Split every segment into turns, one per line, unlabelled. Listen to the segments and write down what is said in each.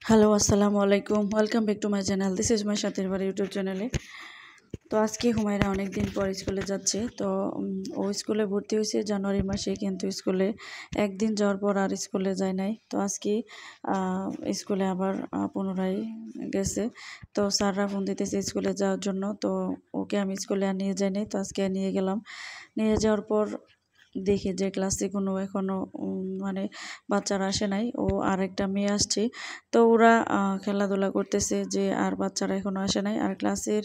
Hello, আসসালামু আলাইকুম। Welcome back to my channel. This is my সাথীর বাড়ি ইউটিউব চ্যানেলে। তো আজকে হুমায়রা অনেক দিন পর স্কুলে যাচ্ছে। তো ও স্কুলে ভর্তি হয়েছে জানুয়ারি মাসে, কিন্তু স্কুলে একদিন যাওয়ার পর আর স্কুলে যায় নাই। তো আজকে স্কুলে আবার পুনরায় গেছে। তো স্যাররা ফোন দিতেছে স্কুলে যাওয়ার জন্য। তো ওকে আমি স্কুলে আর নিয়ে যাই নাই। তো আজকে নিয়ে গেলাম। নিয়ে যাওয়ার পর দেখি যে ক্লাসে কোনো এখনও মানে বাচ্চারা আসে নাই। ও আর একটা মেয়ে আসছে। তো ওরা খেলাধুলা করতেছে, যে আর বাচ্চারা এখনও আসে নাই। আর ক্লাসের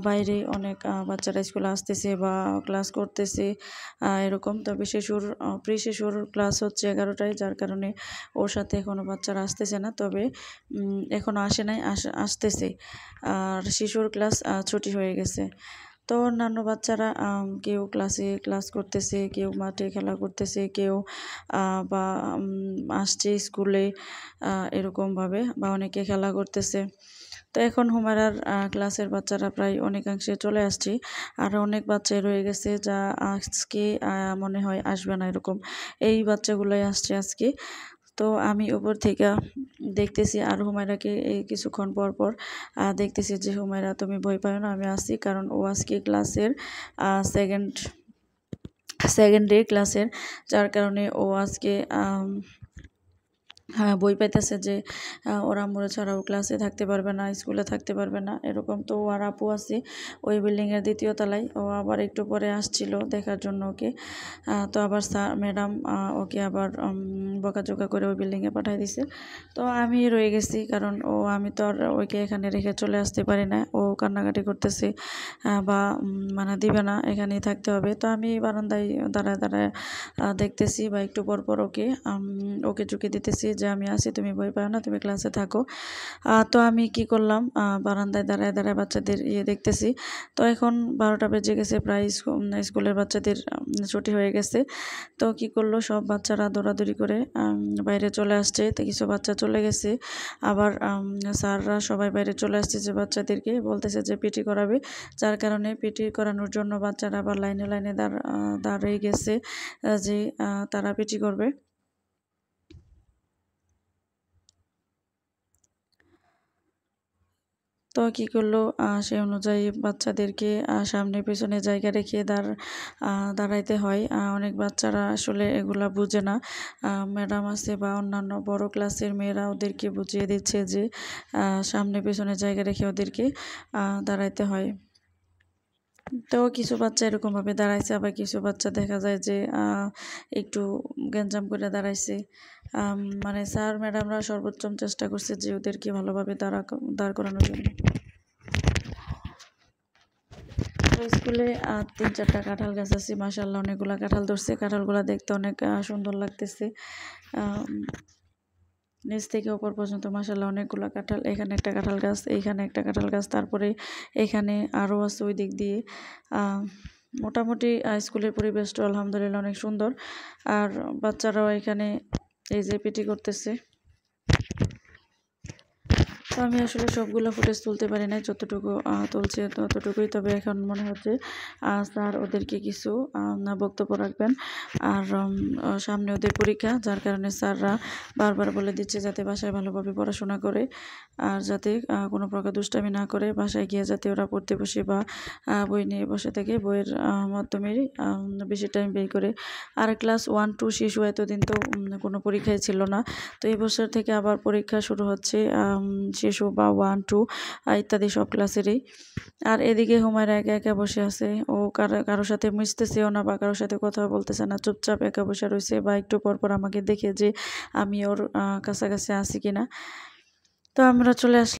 বাইরে অনেক বাচ্চারা স্কুলে আসতেছে বা ক্লাস করতেছে এরকম। তবে প্রি শিশুর ক্লাস হচ্ছে 11টায়, যার কারণে ওর সাথে এখনও বাচ্চারা আসতেছে না। তবে এখনও আসে নাই, আসতেছে। আর শিশুর ক্লাস ছুটি হয়ে গেছে। তো অন্যান্য বাচ্চারা কেউ ক্লাস করতেছে, কেউ মাঠে খেলা করতেছে, কেউ বা আসছে স্কুলে এরকমভাবে, বা অনেকে খেলা করতেছে। তো এখন হুমায়রার ক্লাসের বাচ্চারা প্রায় অনেকাংশে চলে আসছে। আর অনেক বাচ্চাই রয়ে গেছে, যা আজকে মনে হয় আসবে না এরকম। এই বাচ্চাগুলোই আসছে আজকে। তো আমি উপর থেকে দেখতেছি, আর হুমায়রাকে এই কিছুক্ষণ পর পর দেখতেছি যে হুমায়রা তুমি ভয় পাও না, আমি আসছি। কারণ ও আজকে ক্লাসের সেকেন্ড ডে ক্লাসের, যার কারণে ও আজকে বই পাইতেছে যে ওরা আম্মুরা ছাড়াও ক্লাসে থাকতে পারবে না, স্কুলে থাকতে পারবে না এরকম। তো আর আপু আছে ওই বিল্ডিংয়ের 2য় তলায়। ও আবার একটু পরে আসছিল দেখার জন্য ওকে। তো আবার ম্যাডাম ওকে আবার বকাঝকা করে ওই বিল্ডিংয়ে পাঠিয়ে দিছে। তো আমি রয়ে গেছি, কারণ আমি তো আর ওকে এখানে রেখে চলে আসতে পারি না। ও কান্নাকাটি করতেছে বা মানে দিবে না, এখানেই থাকতে হবে। তো আমি বারান্দায় দাঁড়ায় দাঁড়ায় দেখতেছি, বা একটু পর পর ওকে চুকি দিতেছি যে আমি আছি, তুমি ভয় পাও না, তুমি ক্লাসে থাকো। তো আমি কি করলাম, বারান্দায় দাঁড়ায় দাঁড়ায় বাচ্চাদের দেখতেছি। তো এখন 12টা বেজে গেছে, প্রায় স্কুলের বাচ্চাদের ছুটি হয়ে গেছে। তো কি করলো, সব বাচ্চারা দৌড়াদৌড়ি করে বাইরে চলে আসছে। তো কিছু বাচ্চা চলে গেছে, আবার স্যাররা সবাই বাইরে চলে আসছে, যে বাচ্চাদেরকে বলতেছে যে পিটি করাবে। যার কারণে পিটি করানোর জন্য বাচ্চারা আবার লাইনে লাইনে দাঁড়িয়ে গেছে, যে তারা পিটি করবে। তো কী করলো, সেই অনুযায়ী বাচ্চাদেরকে সামনে পেছনে জায়গা রেখে দাঁড়াইতে হয়। অনেক বাচ্চারা আসলে এগুলা বুঝে না। ম্যাডাম আছে বা অন্যান্য বড় ক্লাসের মেয়েরা ওদেরকে বুঝিয়ে দিচ্ছে যে সামনে পেছনে জায়গা রেখে ওদেরকে দাঁড়াইতে হয়। তো কিছু বাচ্চা এরকমভাবে দাঁড়াইছে, আবার কিছু বাচ্চা দেখা যায় যে একটু গ্যাঞ্জাম করে দাঁড়াইছে। মানে স্যার ম্যাডামরা সর্বোচ্চ চেষ্টা করছে যে ওদেরকে ভালোভাবে দাঁড় করানোর জন্য। তো স্কুলে 3-4টা কাঁঠাল গাছ আছে, মাশাআল্লাহ অনেকগুলা কাঁঠাল ধরছে। কাঁঠালগুলা দেখতে অনেক সুন্দর লাগতেছে। নিচ থেকে উপর পর্যন্ত মাশাআল্লাহ অনেকগুলা কাঁঠাল। এখানে একটা কাঁঠাল গাছ, এইখানে একটা কাঁঠাল গাছ, তারপরে এখানে আরও আছে ওই দিক দিয়ে। মোটামুটি স্কুলের পরিবেশটা আলহামদুলিল্লাহ অনেক সুন্দর। আর বাচ্চারাও এখানে এই যে পিটি করতেছে। তো আমি আসলে সবগুলো ফুটেজ তুলতে পারি নাই, যতটুকু তুলছে ততটুকুই। তবে এখন মনে হচ্ছে স্যার ওদেরকে কিছু বক্তব্য রাখবেন। আর সামনে ওদের পরীক্ষা, যার কারণে স্যাররা বারবার বলে দিচ্ছে যাতে বাসায় ভালোভাবে পড়াশোনা করে, আর যাতে কোনো প্রকার দুষ্টামি না করে, বাসায় গিয়ে যাতে ওরা পড়তে বসে বা বই নিয়ে বসে থাকে, বইয়ের মাধ্যমেই বেশি টাইম ব্যয় করে। আর ক্লাস 1-2 শিশু এতদিন তো কোনো পরীক্ষাই ছিল না। তো এই বছর থেকে আবার পরীক্ষা শুরু হচ্ছে, শিশু বা 1-2 ইত্যাদি সব ক্লাসেরই। আর এদিকে হুমায়রা একা একা বসে আছে। ও কারোর সাথে মিশতেছেও না, বা কারোর সাথে কথা বলতেছে না, চুপচাপ একা বসে রয়েছে, বা একটু পর পর আমাকে দেখে যে আমি ওর কাছাকাছি আছি কিনা। তো আমরা চলে আসলাম।